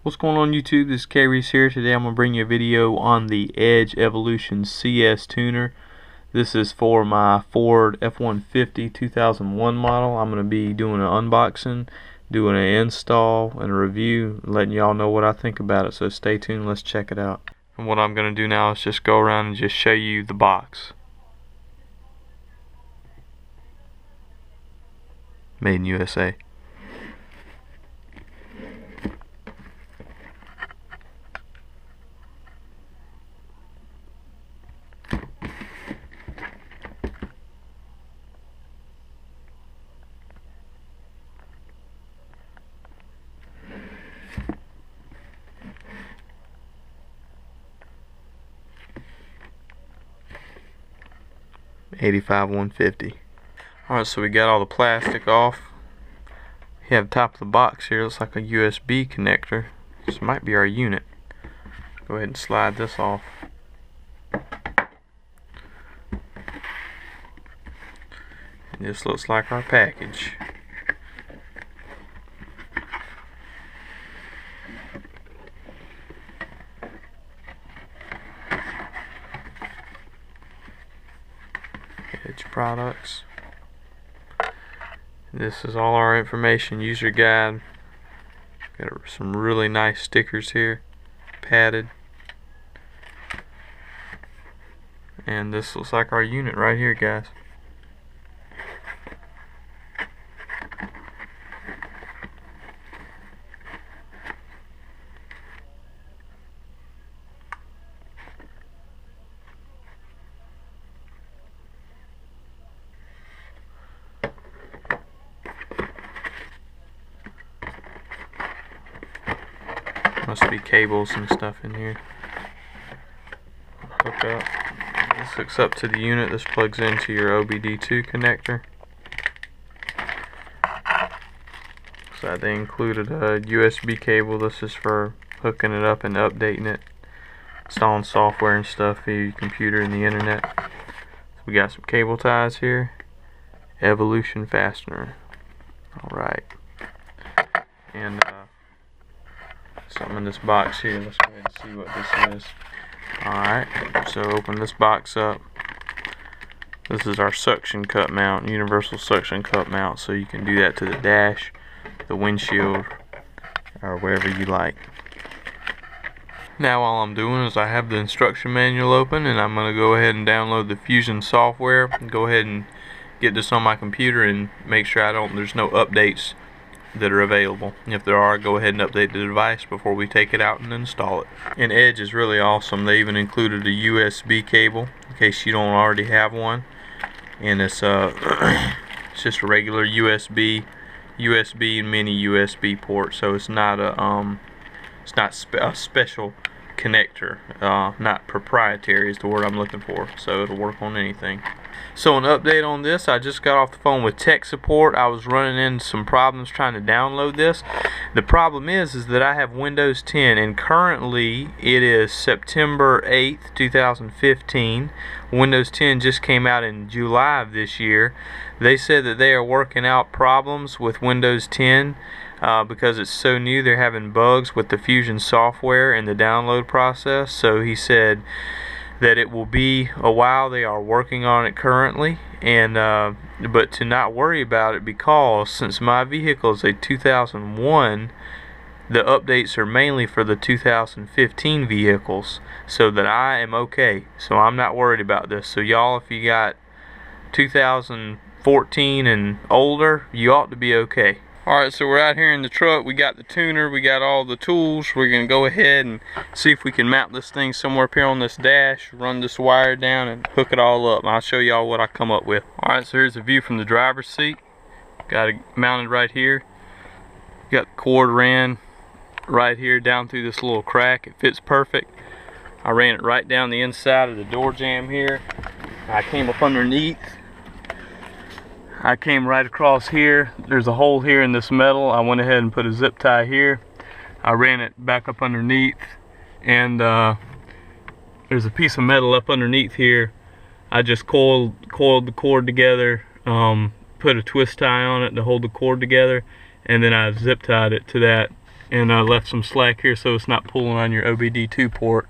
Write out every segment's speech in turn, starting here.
What's going on YouTube? This is KREESE here. Today I'm going to bring you a video on the Edge Evolution CS tuner. This is for my Ford F-150 2001 model. I'm going to be doing an unboxing, doing an install and a review, letting y'all know what I think about it. So stay tuned, let's check it out. And what I'm going to do now is just go around and just show you the box. Made in USA. $85,150. Alright, so we got all the plastic off. You have the top of the box here, looks like a USB connector. This might be our unit. Go ahead and slide this off. And this looks like our package. Edge products. This is all our information, user guide. Got some really nice stickers here, padded. And this looks like our unit right here, guys. Must be cables and stuff in here. Hook up. This hooks up to the unit. This plugs into your OBD2 connector. So they included a USB cable. This is for hooking it up and updating it, installing software and stuff for your computer and the internet. So we got some cable ties here. Evolution fastener. Alright. And something in this box here. Let's go ahead and see what this is. Alright, so open this box up. This is our suction cup mount, universal suction cup mount, so you can do that to the dash, the windshield, or wherever you like. Now all I'm doing is I have the instruction manual open, and I'm going to go ahead and download the Fusion software and go ahead and get this on my computer and make sure there's no updates that are available. If there are, go ahead and update the device before we take it out and install it. And Edge is really awesome. They even included a USB cable in case you don't already have one. And it's it's just a regular USB and mini USB port. So it's not a a special connector. Not proprietary is the word I'm looking for. So it'll work on anything. So an update on this, I just got off the phone with tech support. I was running into some problems trying to download this. The problem is that I have Windows 10 and currently it is September 8th, 2015. Windows 10 just came out in July of this year. They said that they are working out problems with Windows 10 because it's so new. They're having bugs with the Fusion software and the download process. So he said that it will be a while. They are working on it currently, and but to not worry about it, because since my vehicle is a 2001, the updates are mainly for the 2015 vehicles, so that I am okay. So I'm not worried about this. So y'all, if you got 2014 and older, you ought to be okay. Alright, so we're out here in the truck. We got the tuner, we got all the tools. We're going to go ahead and see if we can mount this thing somewhere up here on this dash, run this wire down and hook it all up. I'll show y'all what I come up with. Alright, so here's a view from the driver's seat. Got it mounted right here. Got the cord ran right here down through this little crack. It fits perfect. I ran it right down the inside of the door jamb here. I came up underneath. I came right across here. There's a hole here in this metal. I went ahead and put a zip tie here. I ran it back up underneath, and there's a piece of metal up underneath here. I just coiled the cord together, put a twist tie on it to hold the cord together, and then I zip tied it to that and left some slack here so it's not pulling on your OBD2 port.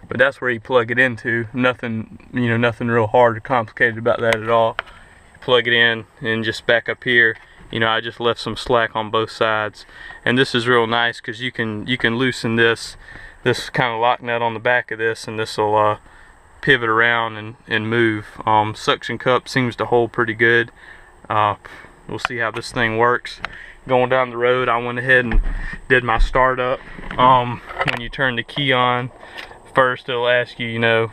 But that's where you plug it into. Nothing, you know, nothing real hard or complicated about that at all. Plug it in, and just back up here, you know, I just left some slack on both sides. And this is real nice because you can loosen this kind of lock nut on the back of this, and this will pivot around and move. Suction cup seems to hold pretty good. We'll see how this thing works. Going down the road, I went ahead and did my startup. When you turn the key on, first it'll ask you, you know,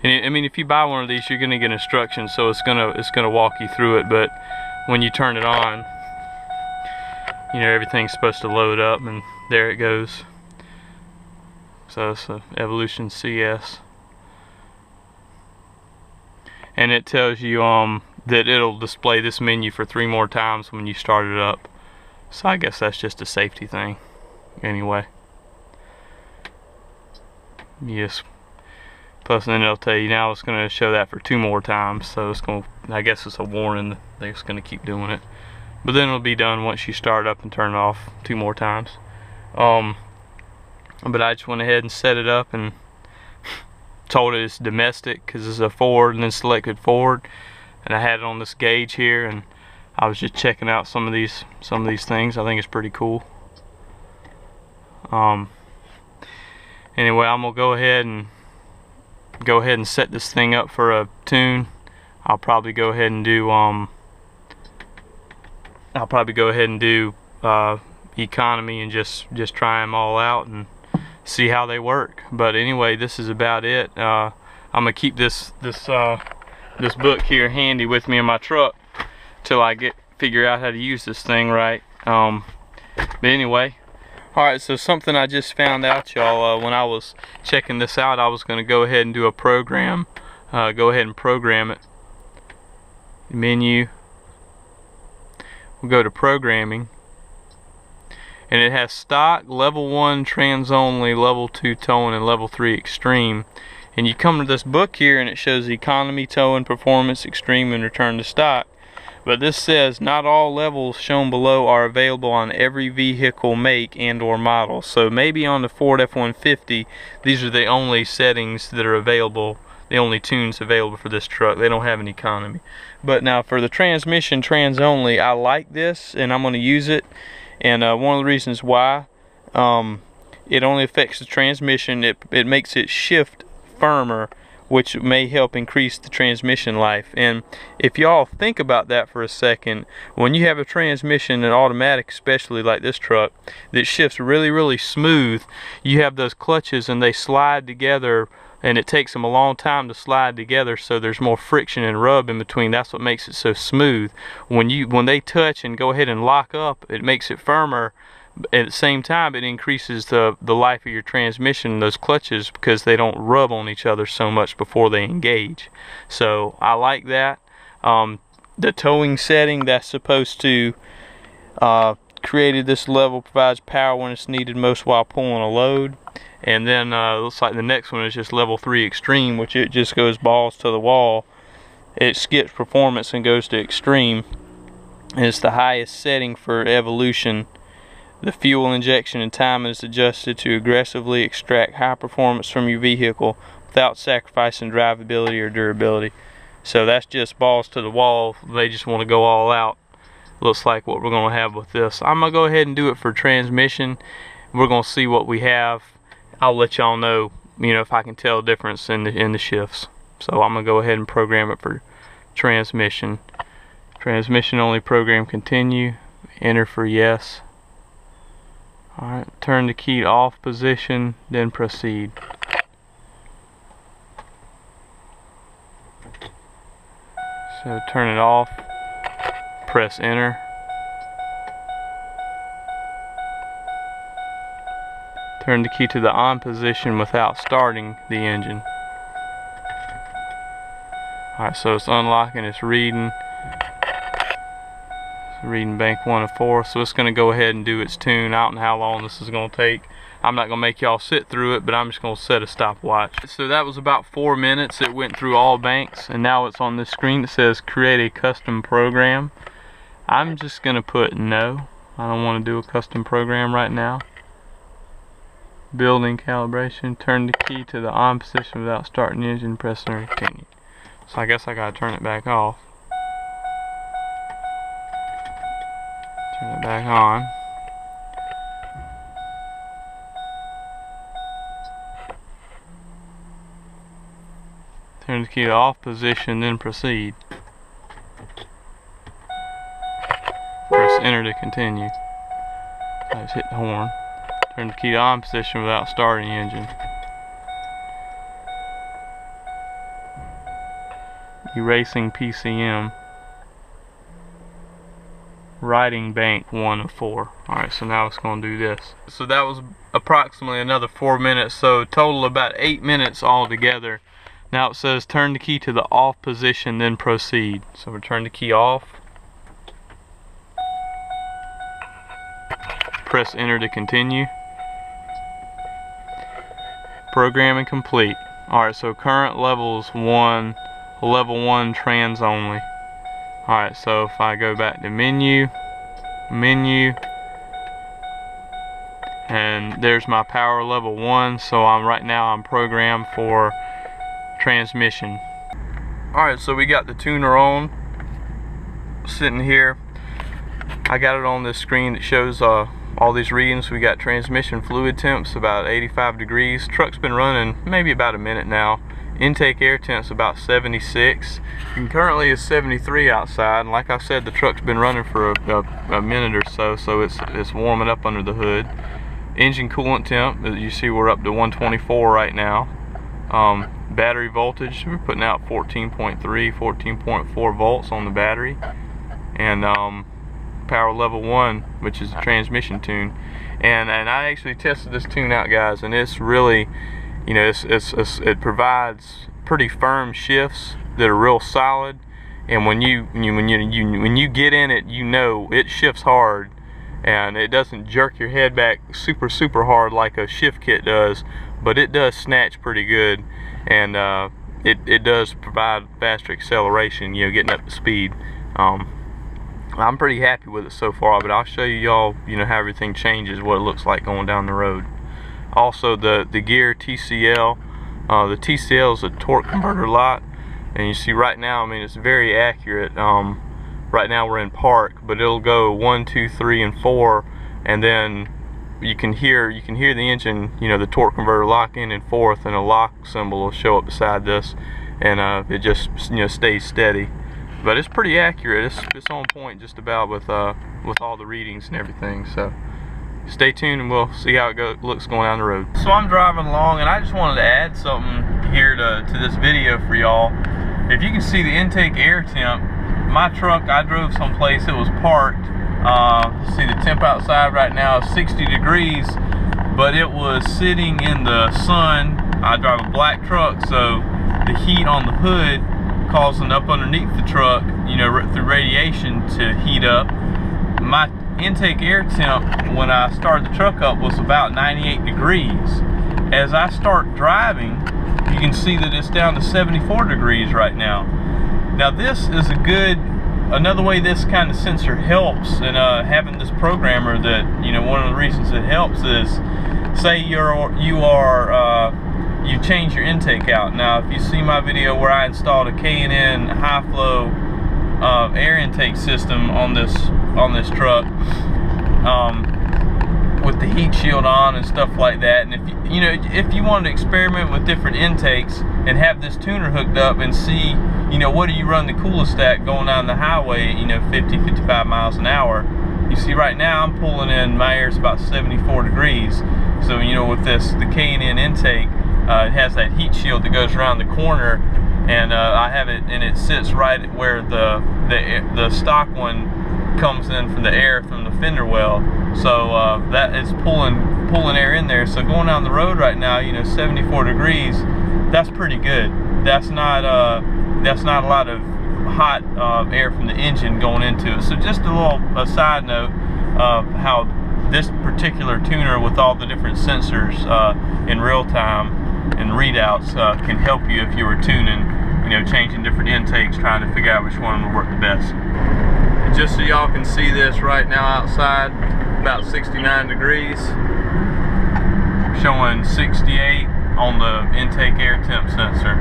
and I mean, if you buy one of these, you're gonna get instructions, so it's gonna walk you through it. But when you turn it on, you know, everything's supposed to load up, and there it goes. So it's a Evolution CS, and it tells you that it'll display this menu for 3 more times when you start it up. So I guess that's just a safety thing anyway. Yes. Plus then it'll tell you now it's going to show that for 2 more times, so it's going to, I guess it's a warning that it's going to keep doing it. But then it'll be done once you start up and turn it off 2 more times. But I just went ahead and set it up and told it it's domestic because it's a Ford, and then selected Ford. And I had it on this gauge here, and I was just checking out some of these things. I think it's pretty cool. Anyway, I'm gonna go ahead and set this thing up for a tune. I'll probably go ahead and do economy and just try them all out and see how they work. But anyway, this is about it. I'm gonna keep this book here handy with me in my truck till I figure out how to use this thing right. But anyway, alright, so something I just found out, y'all, when I was checking this out, I was going to go ahead and do a program. Go ahead and program it. Menu. We'll go to programming. And it has stock, level 1 trans only, level 2 towing, and level 3 extreme. And you come to this book here and it shows economy, towing, performance, extreme, and return to stock. But this says not all levels shown below are available on every vehicle make and or model. So maybe on the Ford F-150, these are the only settings that are available, the only tunes available for this truck. They don't have an economy. But now for the transmission trans only, I like this and I'm going to use it. And one of the reasons why, it only affects the transmission. It makes it shift firmer, which may help increase the transmission life. And if y'all think about that for a second, when you have a transmission, an automatic especially like this truck, that shifts really smooth, you have those clutches and they slide together, and it takes them a long time to slide together, so there's more friction and rub in between. That's what makes it so smooth. When they touch and go ahead and lock up, it makes it firmer. At the same time, it increases the life of your transmission, those clutches, because they don't rub on each other so much before they engage. So I like that. The towing setting, that's supposed to created this level, provides power when it's needed most while pulling a load. And then looks like the next one is just level 3 extreme, which it just goes balls to the wall. It skips performance and goes to extreme. And it's the highest setting for Evolution. The fuel injection and time is adjusted to aggressively extract high performance from your vehicle without sacrificing drivability or durability. So that's just balls to the wall. They just want to go all out. Looks like what we're going to have with this. I'm going to go ahead and do it for transmission. We're going to see what we have. I'll let y'all know, if I can tell a difference in the shifts. So I'm going to go ahead and program it for transmission. Transmission only, program continue. Enter for yes. Alright, turn the key to off position, then proceed. So turn it off, press enter. Turn the key to the on position without starting the engine. Alright, so it's unlocking, it's reading. Reading bank 1 of 4, so it's going to go ahead and do its tune. I don't know how long this is going to take. I'm not going to make y'all sit through it, but I'm just going to set a stopwatch. So that was about 4 minutes. It went through all banks, and now it's on this screen that says create a custom program. I'm just going to put no. I don't want to do a custom program right now. Building calibration. Turn the key to the on position without starting the engine. Press enter to continue. So I guess I gotta turn it back off. Turn it back on. Turn the key to off position, then proceed. Press enter to continue. I just hit the horn. Turn the key to on position without starting the engine. Erasing PCM. Writing bank 1 of 4. Alright, so now it's going to do this. So that was approximately another 4 minutes, so total about 8 minutes altogether. Now it says turn the key to the off position, then proceed. So we'll turn the key off. Press enter to continue. Programming complete. Alright, so current level is level 1 trans only. Alright, so if I go back to menu, and there's my power level 1, so right now I'm programmed for transmission. Alright, so we got the tuner on, sitting here. I got it on this screen that shows all these readings. We got transmission fluid temps about 85 degrees. Truck's been running maybe about a minute now. Intake air temp's about 76, and currently it's 73 outside. And like I said, the truck's been running for a minute or so, so it's warming up under the hood. Engine coolant temp, as you see, we're up to 124 right now. Battery voltage, we're putting out 14.3, 14.4 volts on the battery, and power level 1, which is the transmission tune. And I actually tested this tune out, guys, and it's really, you know, it provides pretty firm shifts that are real solid. And when you get in it, you know it shifts hard, and it doesn't jerk your head back super hard like a shift kit does, but it does snatch pretty good, and it does provide faster acceleration, you know, getting up to speed. I'm pretty happy with it so far, but I'll show y'all, you know, how everything changes, what it looks like going down the road. Also, the gear TCL, the TCL is a torque converter lot, and you see right now, I mean, it's very accurate. Right now we're in park, but it'll go 1, 2, 3, and 4, and then you can hear the engine, you know, the torque converter lock in and forth, and a lock symbol will show up beside this, and it just, you know, stays steady. But it's pretty accurate. It's on point just about with all the readings and everything. So stay tuned, and we'll see how it looks going down the road. So I'm driving along, and I just wanted to add something here to this video for y'all. If you can see the intake air temp, my truck, I drove someplace, it was parked. See the temp outside right now is 60 degrees, but it was sitting in the sun. I drive a black truck, so the heat on the hood causing up underneath the truck, you know, through radiation to heat up. My intake air temp when I started the truck up was about 98 degrees. As I start driving, you can see that it's down to 74 degrees right now. Now this is another way this kind of sensor helps, and having this programmer, that, you know, one of the reasons it helps is, say you change your intake out. Now, if you see my video where I installed a K&N high flow air intake system on this truck, with the heat shield on and stuff like that, and if you wanted to experiment with different intakes and have this tuner hooked up and see, you know, what do you run the coolest at going down the highway, you know, 50-55 miles an hour. You see right now I'm pulling in, my air's about 74 degrees. So, you know, with the K&N intake, it has that heat shield that goes around the corner, and I have it, and it sits right where the stock one comes in from the air from the fender well. So that is pulling air in there. So going down the road right now, you know, 74 degrees, that's pretty good. That's not a lot of hot air from the engine going into it. So just a side note of how this particular tuner, with all the different sensors in real time and readouts, can help you if you were tuning, you know, changing different intakes, trying to figure out which one would work the best. just so y'all can see this right now outside, about 69 degrees, showing 68 on the intake air temp sensor.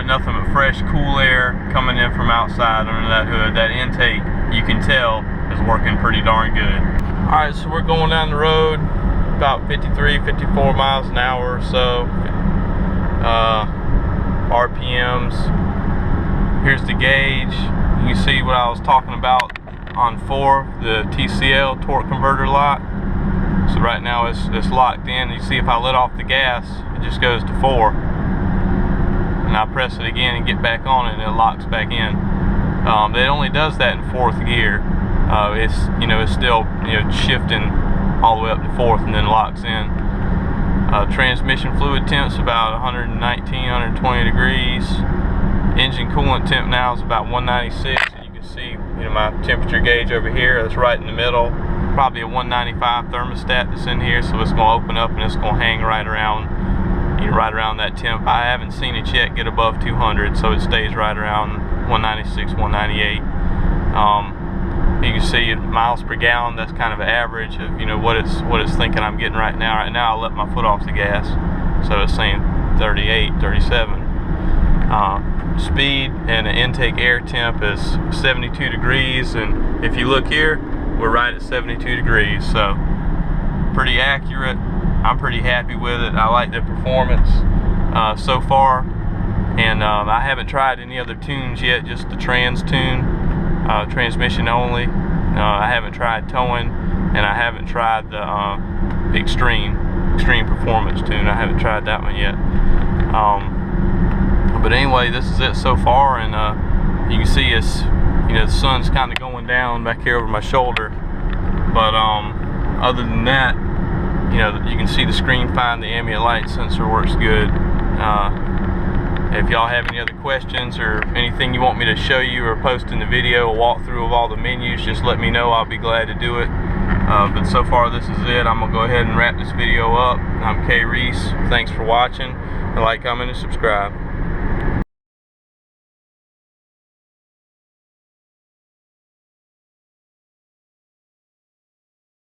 Nothing but fresh, cool air coming in from outside under that hood. That intake, you can tell, is working pretty darn good. Alright, so we're going down the road about 53, 54 miles an hour or so. RPMs. Here's the gauge. You can see what I was talking about on 4, the TCL torque converter lock. So right now it's locked in. You see if I let off the gas, it just goes to 4. And I press it again and get back on it, and it locks back in. It only does that in 4th gear. It's still shifting all the way up to 4th and then locks in. Transmission fluid temp's about 119, 120 degrees. Engine coolant temp now is about 196. And you can see my temperature gauge over here. That's right in the middle. Probably a 195 thermostat that's in here, so it's going to open up and it's going to hang right around that temp. I haven't seen it yet get above 200, so it stays right around 196, 198. You can see miles per gallon. That's kind of an average of what it's thinking I'm getting right now. Right now I let my foot off the gas, so it's saying 38, 37. Speed and the intake air temp is 72 degrees, and if you look here, we're right at 72 degrees. So pretty accurate. I'm pretty happy with it. I like the performance so far, and I haven't tried any other tunes yet, just the trans tune, transmission only. I haven't tried towing, and I haven't tried the extreme performance tune. I haven't tried that one yet. But anyway, this is it so far, and you can see it's the sun's kind of going down back here over my shoulder. But other than that, you can see the screen fine. The ambient light sensor works good. If y'all have any other questions or anything you want me to show you or post in the video, a walkthrough of all the menus, just let me know. I'll be glad to do it. But so far this is it. I'm gonna go ahead and wrap this video up. I'm KREESE. Thanks for watching. Like, comment, and subscribe.